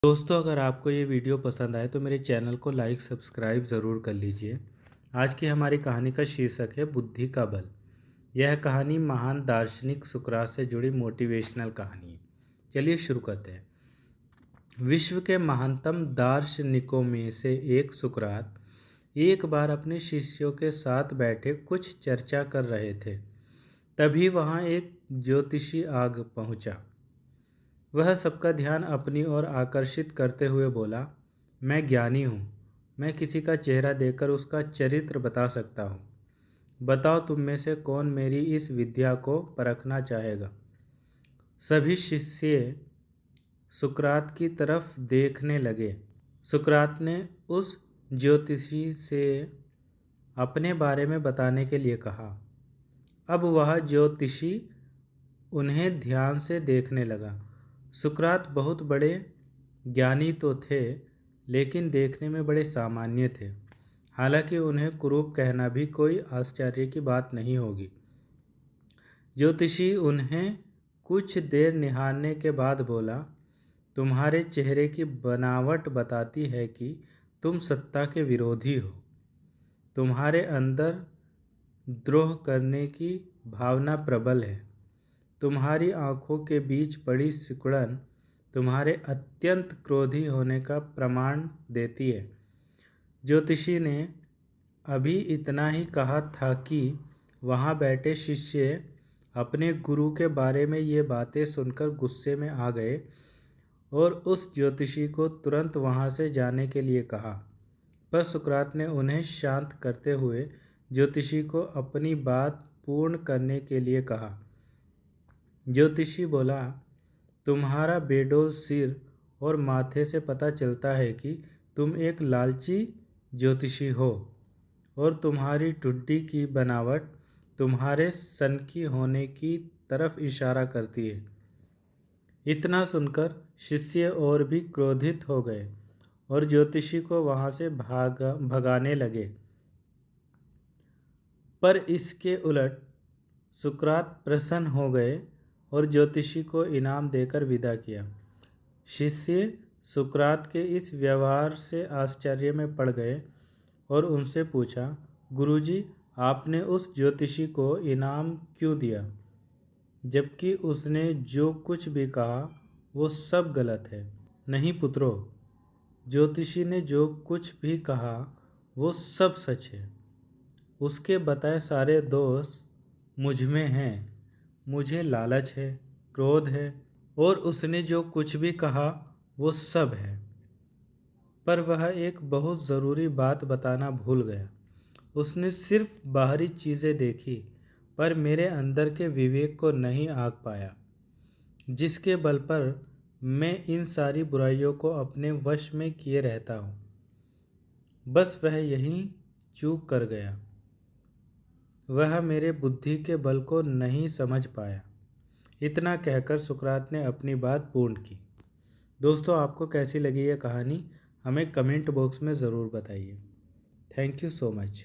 दोस्तों, अगर आपको ये वीडियो पसंद आए तो मेरे चैनल को लाइक सब्सक्राइब ज़रूर कर लीजिए। आज की हमारी कहानी का शीर्षक है बुद्धि का बल। यह कहानी महान दार्शनिक सुकरात से जुड़ी मोटिवेशनल कहानी है। चलिए शुरू करते हैं। विश्व के महानतम दार्शनिकों में से एक सुकरात एक बार अपने शिष्यों के साथ बैठे कुछ चर्चा कर रहे थे। तभी वहाँ एक ज्योतिषी आग पहुँचा। वह सबका ध्यान अपनी ओर आकर्षित करते हुए बोला, मैं ज्ञानी हूँ। मैं किसी का चेहरा देखकर उसका चरित्र बता सकता हूँ। बताओ, तुम में से कौन मेरी इस विद्या को परखना चाहेगा। सभी शिष्य सुकरात की तरफ देखने लगे। सुकरात ने उस ज्योतिषी से अपने बारे में बताने के लिए कहा। अब वह ज्योतिषी उन्हें ध्यान से देखने लगा। सुकरात बहुत बड़े ज्ञानी तो थे, लेकिन देखने में बड़े सामान्य थे। हालांकि उन्हें कुरूप कहना भी कोई आश्चर्य की बात नहीं होगी। ज्योतिषी उन्हें कुछ देर निहारने के बाद बोला, तुम्हारे चेहरे की बनावट बताती है कि तुम सत्ता के विरोधी हो। तुम्हारे अंदर द्रोह करने की भावना प्रबल है। तुम्हारी आंखों के बीच पड़ी सिकुड़न तुम्हारे अत्यंत क्रोधी होने का प्रमाण देती है। ज्योतिषी ने अभी इतना ही कहा था कि वहाँ बैठे शिष्य अपने गुरु के बारे में ये बातें सुनकर गुस्से में आ गए और उस ज्योतिषी को तुरंत वहाँ से जाने के लिए कहा। पर सुकरात ने उन्हें शांत करते हुए ज्योतिषी को अपनी बात पूर्ण करने के लिए कहा। ज्योतिषी बोला, तुम्हारा बेडौल सिर और माथे से पता चलता है कि तुम एक लालची ज्योतिषी हो, और तुम्हारी ठुड्डी की बनावट तुम्हारे सनकी होने की तरफ इशारा करती है। इतना सुनकर शिष्य और भी क्रोधित हो गए और ज्योतिषी को वहाँ से भगाने लगे। पर इसके उलट सुकरात प्रसन्न हो गए और ज्योतिषी को इनाम देकर विदा किया। शिष्य सुकरात के इस व्यवहार से आश्चर्य में पड़ गए और उनसे पूछा, गुरुजी, आपने उस ज्योतिषी को इनाम क्यों दिया, जबकि उसने जो कुछ भी कहा वो सब गलत है। नहीं पुत्रों, ज्योतिषी ने जो कुछ भी कहा वो सब सच है। उसके बताए सारे दोष मुझ में हैं। मुझे लालच है, क्रोध है, और उसने जो कुछ भी कहा वो सब है। पर वह एक बहुत ज़रूरी बात बताना भूल गया। उसने सिर्फ बाहरी चीज़ें देखी, पर मेरे अंदर के विवेक को नहीं आंक पाया, जिसके बल पर मैं इन सारी बुराइयों को अपने वश में किए रहता हूँ। बस वह यहीं चूक कर गया। वह मेरे बुद्धि के बल को नहीं समझ पाया। इतना कहकर सुकरात ने अपनी बात पूर्ण की। दोस्तों, आपको कैसी लगी यह कहानी हमें कमेंट बॉक्स में ज़रूर बताइए। Thank you so much.